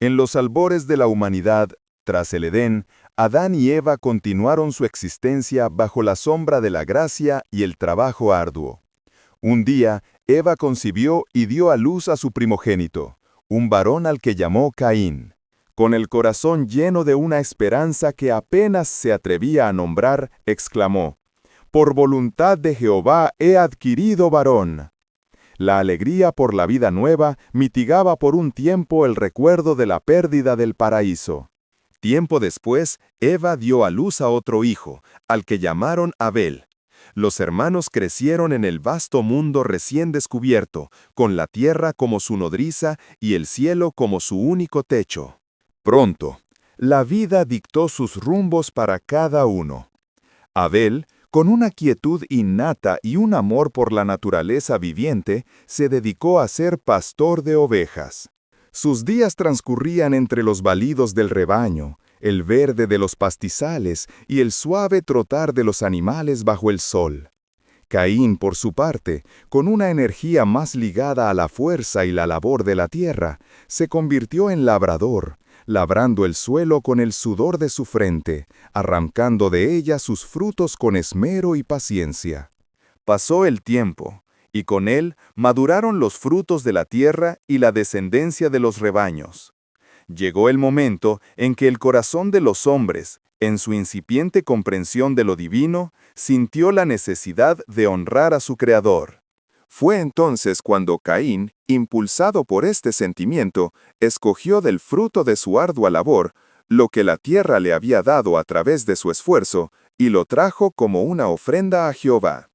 En los albores de la humanidad, tras el Edén, Adán y Eva continuaron su existencia bajo la sombra de la gracia y el trabajo arduo. Un día, Eva concibió y dio a luz a su primogénito, un varón al que llamó Caín. Con el corazón lleno de una esperanza que apenas se atrevía a nombrar, exclamó: «Por voluntad de Jehová he adquirido varón». La alegría por la vida nueva mitigaba por un tiempo el recuerdo de la pérdida del paraíso. Tiempo después, Eva dio a luz a otro hijo, al que llamaron Abel. Los hermanos crecieron en el vasto mundo recién descubierto, con la tierra como su nodriza y el cielo como su único techo. Pronto, la vida dictó sus rumbos para cada uno. Abel, con una quietud innata y un amor por la naturaleza viviente, se dedicó a ser pastor de ovejas. Sus días transcurrían entre los balidos del rebaño, el verde de los pastizales y el suave trotar de los animales bajo el sol. Caín, por su parte, con una energía más ligada a la fuerza y la labor de la tierra, se convirtió en labrador, labrando el suelo con el sudor de su frente, arrancando de ella sus frutos con esmero y paciencia. Pasó el tiempo, y con él maduraron los frutos de la tierra y la descendencia de los rebaños. Llegó el momento en que el corazón de los hombres, en su incipiente comprensión de lo divino, sintió la necesidad de honrar a su Creador. Fue entonces cuando Caín, impulsado por este sentimiento, escogió del fruto de su ardua labor, lo que la tierra le había dado a través de su esfuerzo, y lo trajo como una ofrenda a Jehová.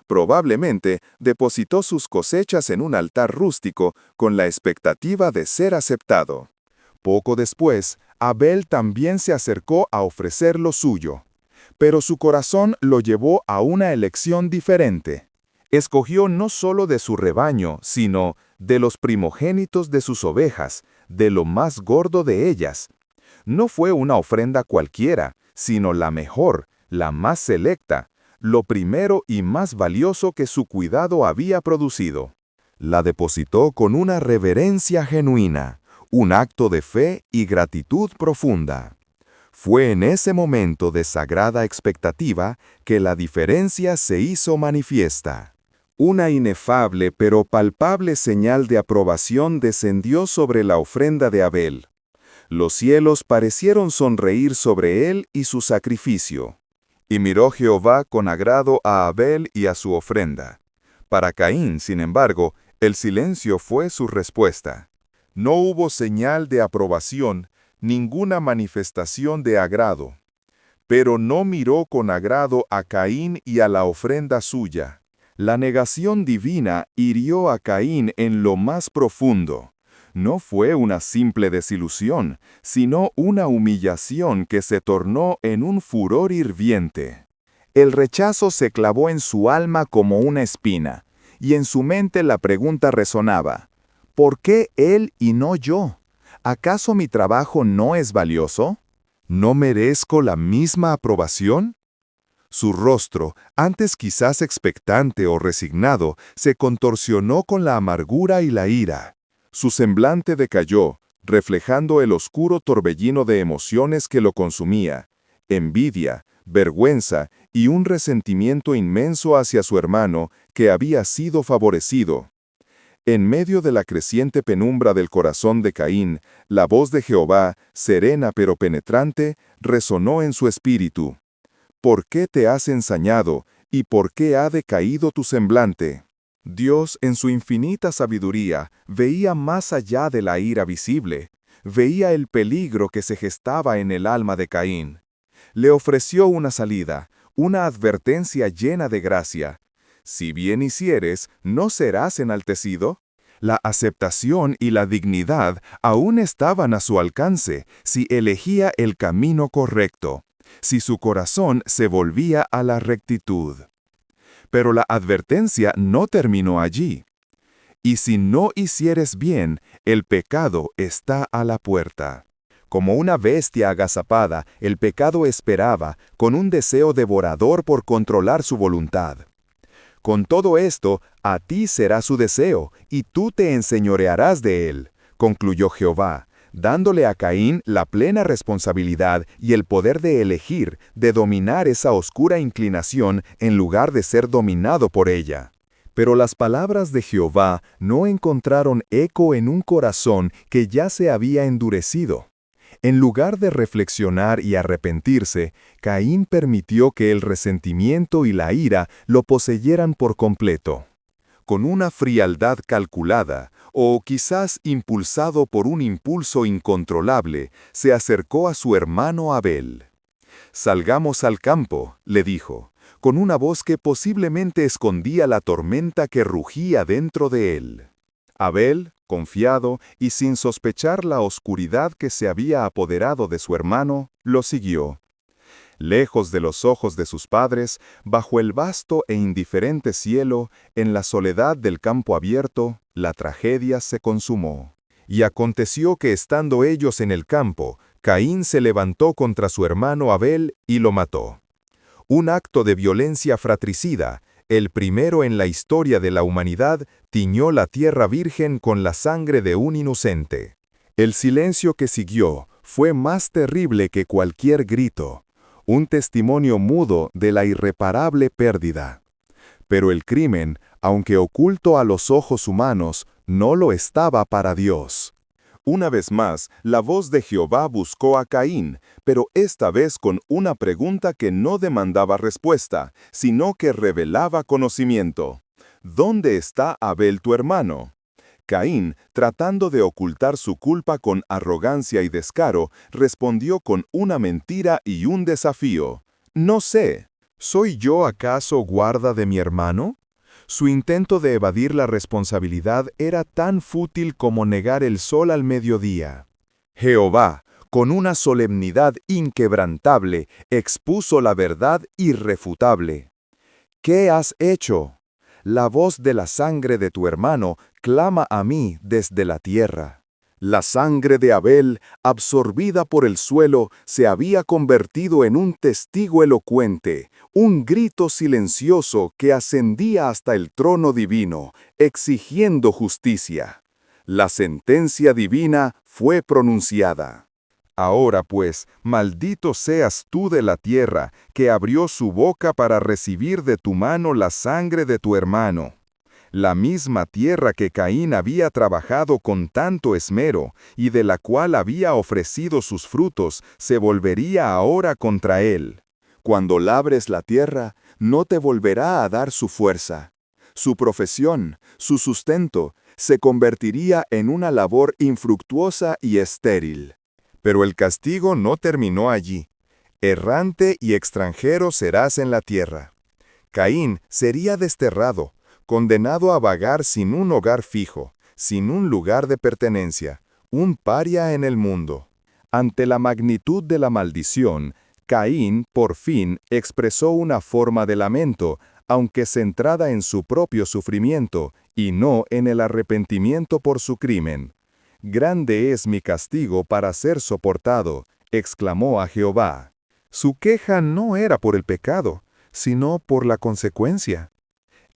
Probablemente depositó sus cosechas en un altar rústico con la expectativa de ser aceptado. Poco después, Abel también se acercó a ofrecer lo suyo, pero su corazón lo llevó a una elección diferente. Escogió no solo de su rebaño, sino de los primogénitos de sus ovejas, de lo más gordo de ellas. No fue una ofrenda cualquiera, sino la mejor, la más selecta, lo primero y más valioso que su cuidado había producido. La depositó con una reverencia genuina, un acto de fe y gratitud profunda. Fue en ese momento de sagrada expectativa que la diferencia se hizo manifiesta. Una inefable pero palpable señal de aprobación descendió sobre la ofrenda de Abel. Los cielos parecieron sonreír sobre él y su sacrificio. Y miró Jehová con agrado a Abel y a su ofrenda. Para Caín, sin embargo, el silencio fue su respuesta. No hubo señal de aprobación, ninguna manifestación de agrado. Pero no miró con agrado a Caín y a la ofrenda suya. La negación divina hirió a Caín en lo más profundo. No fue una simple desilusión, sino una humillación que se tornó en un furor hirviente. El rechazo se clavó en su alma como una espina, y en su mente la pregunta resonaba: ¿por qué él y no yo? ¿Acaso mi trabajo no es valioso? ¿No merezco la misma aprobación? Su rostro, antes quizás expectante o resignado, se contorsionó con la amargura y la ira. Su semblante decayó, reflejando el oscuro torbellino de emociones que lo consumía: envidia, vergüenza y un resentimiento inmenso hacia su hermano que había sido favorecido. En medio de la creciente penumbra del corazón de Caín, la voz de Jehová, serena pero penetrante, resonó en su espíritu. ¿Por qué te has ensañado, y por qué ha decaído tu semblante? Dios, en su infinita sabiduría, veía más allá de la ira visible, veía el peligro que se gestaba en el alma de Caín. Le ofreció una salida, una advertencia llena de gracia. Si bien hicieres, ¿no serás enaltecido? La aceptación y la dignidad aún estaban a su alcance si elegía el camino correcto, si su corazón se volvía a la rectitud. Pero la advertencia no terminó allí. Y si no hicieres bien, el pecado está a la puerta. Como una bestia agazapada, el pecado esperaba, con un deseo devorador por controlar su voluntad. Con todo esto, a ti será su deseo, y tú te enseñorearás de él, concluyó Jehová, dándole a Caín la plena responsabilidad y el poder de elegir, de dominar esa oscura inclinación en lugar de ser dominado por ella. Pero las palabras de Jehová no encontraron eco en un corazón que ya se había endurecido. En lugar de reflexionar y arrepentirse, Caín permitió que el resentimiento y la ira lo poseyeran por completo. Con una frialdad calculada, o quizás impulsado por un impulso incontrolable, se acercó a su hermano Abel. «Salgamos al campo», le dijo, con una voz que posiblemente escondía la tormenta que rugía dentro de él. Abel, confiado y sin sospechar la oscuridad que se había apoderado de su hermano, lo siguió. Lejos de los ojos de sus padres, bajo el vasto e indiferente cielo, en la soledad del campo abierto, la tragedia se consumó. Y aconteció que estando ellos en el campo, Caín se levantó contra su hermano Abel y lo mató. Un acto de violencia fratricida, el primero en la historia de la humanidad, tiñó la tierra virgen con la sangre de un inocente. El silencio que siguió fue más terrible que cualquier grito, un testimonio mudo de la irreparable pérdida. Pero el crimen, aunque oculto a los ojos humanos, no lo estaba para Dios. Una vez más, la voz de Jehová buscó a Caín, pero esta vez con una pregunta que no demandaba respuesta, sino que revelaba conocimiento. ¿Dónde está Abel tu hermano? Caín, tratando de ocultar su culpa con arrogancia y descaro, respondió con una mentira y un desafío. No sé. ¿Soy yo acaso guarda de mi hermano? Su intento de evadir la responsabilidad era tan fútil como negar el sol al mediodía. Jehová, con una solemnidad inquebrantable, expuso la verdad irrefutable. ¿Qué has hecho? La voz de la sangre de tu hermano clama a mí desde la tierra. La sangre de Abel, absorbida por el suelo, se había convertido en un testigo elocuente, un grito silencioso que ascendía hasta el trono divino, exigiendo justicia. La sentencia divina fue pronunciada. Ahora pues, maldito seas tú de la tierra, que abrió su boca para recibir de tu mano la sangre de tu hermano. La misma tierra que Caín había trabajado con tanto esmero, y de la cual había ofrecido sus frutos, se volvería ahora contra él. Cuando labres la tierra, no te volverá a dar su fuerza. Su profesión, su sustento, se convertiría en una labor infructuosa y estéril. Pero el castigo no terminó allí. Errante y extranjero serás en la tierra. Caín sería desterrado, condenado a vagar sin un hogar fijo, sin un lugar de pertenencia, un paria en el mundo. Ante la magnitud de la maldición, Caín, por fin, expresó una forma de lamento, aunque centrada en su propio sufrimiento, y no en el arrepentimiento por su crimen. «Grande es mi castigo para ser soportado», exclamó a Jehová. Su queja no era por el pecado, sino por la consecuencia.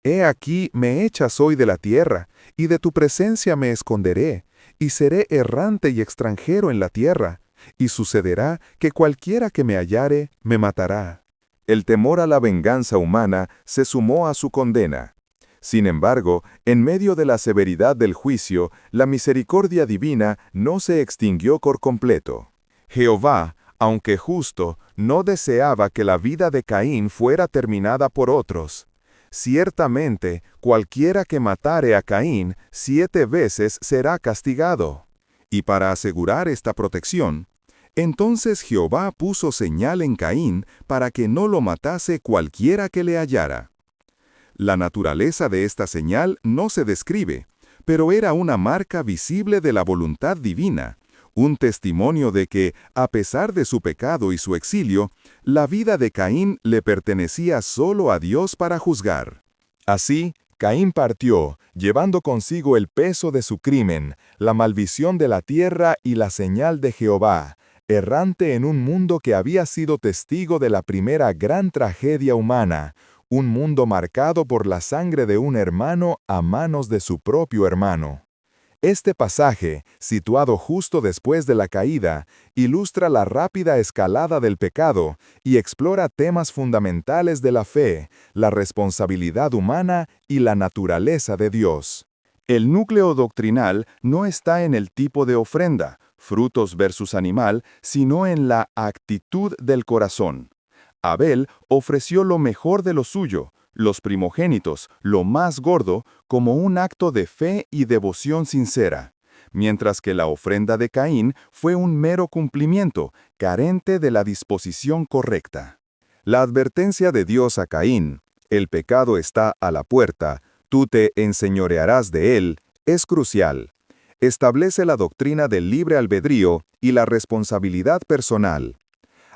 «He aquí me echas hoy de la tierra, y de tu presencia me esconderé, y seré errante y extranjero en la tierra, y sucederá que cualquiera que me hallare, me matará». El temor a la venganza humana se sumó a su condena. Sin embargo, en medio de la severidad del juicio, la misericordia divina no se extinguió por completo. Jehová, aunque justo, no deseaba que la vida de Caín fuera terminada por otros. Ciertamente, cualquiera que matare a Caín 7 veces será castigado. Y para asegurar esta protección, entonces Jehová puso señal en Caín para que no lo matase cualquiera que le hallara. La naturaleza de esta señal no se describe, pero era una marca visible de la voluntad divina, un testimonio de que, a pesar de su pecado y su exilio, la vida de Caín le pertenecía solo a Dios para juzgar. Así, Caín partió, llevando consigo el peso de su crimen, la maldición de la tierra y la señal de Jehová, errante en un mundo que había sido testigo de la primera gran tragedia humana, un mundo marcado por la sangre de un hermano a manos de su propio hermano. Este pasaje, situado justo después de la caída, ilustra la rápida escalada del pecado y explora temas fundamentales de la fe, la responsabilidad humana y la naturaleza de Dios. El núcleo doctrinal no está en el tipo de ofrenda, frutos versus animal, sino en la actitud del corazón. Abel ofreció lo mejor de lo suyo, los primogénitos, lo más gordo, como un acto de fe y devoción sincera, mientras que la ofrenda de Caín fue un mero cumplimiento, carente de la disposición correcta. La advertencia de Dios a Caín, el pecado está a la puerta, tú te enseñorearás de él, es crucial. Establece la doctrina del libre albedrío y la responsabilidad personal.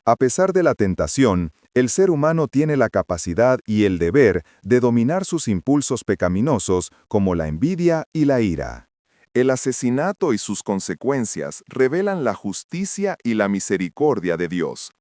A pesar de la tentación, el ser humano tiene la capacidad y el deber de dominar sus impulsos pecaminosos como la envidia y la ira. El asesinato y sus consecuencias revelan la justicia y la misericordia de Dios.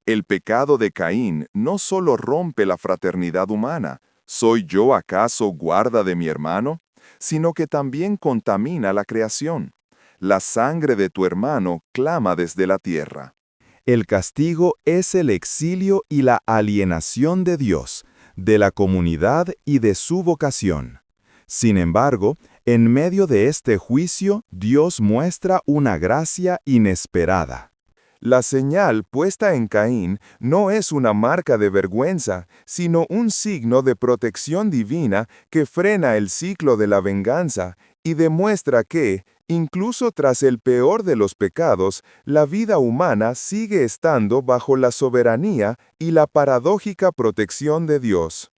El pecado de Caín no solo rompe la fraternidad humana, ¿soy yo acaso guarda de mi hermano?, sino que también contamina la creación. La sangre de tu hermano clama desde la tierra. El castigo es el exilio y la alienación de Dios, de la comunidad y de su vocación. Sin embargo, en medio de este juicio, Dios muestra una gracia inesperada. La señal puesta en Caín no es una marca de vergüenza, sino un signo de protección divina que frena el ciclo de la venganza y demuestra que, incluso tras el peor de los pecados, la vida humana sigue estando bajo la soberanía y la paradójica protección de Dios.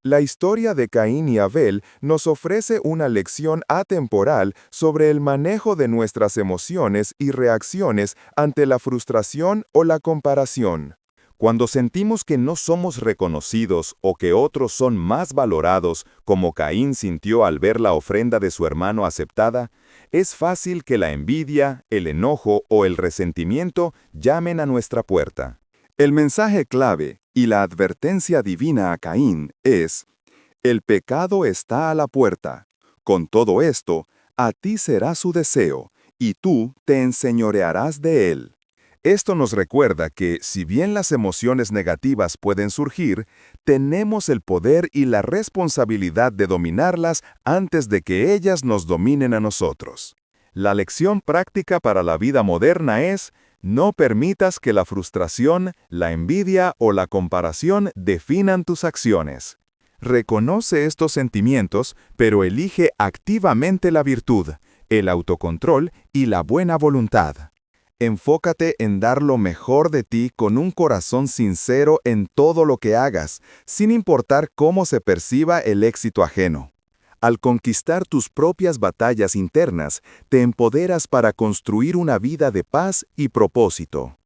La historia de Caín y Abel nos ofrece una lección atemporal sobre el manejo de nuestras emociones y reacciones ante la frustración o la comparación. Cuando sentimos que no somos reconocidos o que otros son más valorados, como Caín sintió al ver la ofrenda de su hermano aceptada, es fácil que la envidia, el enojo o el resentimiento llamen a nuestra puerta. El mensaje clave y la advertencia divina a Caín es: el pecado está a la puerta. Con todo esto, a ti será su deseo, y tú te enseñorearás de él. Esto nos recuerda que, si bien las emociones negativas pueden surgir, tenemos el poder y la responsabilidad de dominarlas antes de que ellas nos dominen a nosotros. La lección práctica para la vida moderna es: no permitas que la frustración, la envidia o la comparación definan tus acciones. Reconoce estos sentimientos, pero elige activamente la virtud, el autocontrol y la buena voluntad. Enfócate en dar lo mejor de ti con un corazón sincero en todo lo que hagas, sin importar cómo se perciba el éxito ajeno. Al conquistar tus propias batallas internas, te empoderas para construir una vida de paz y propósito.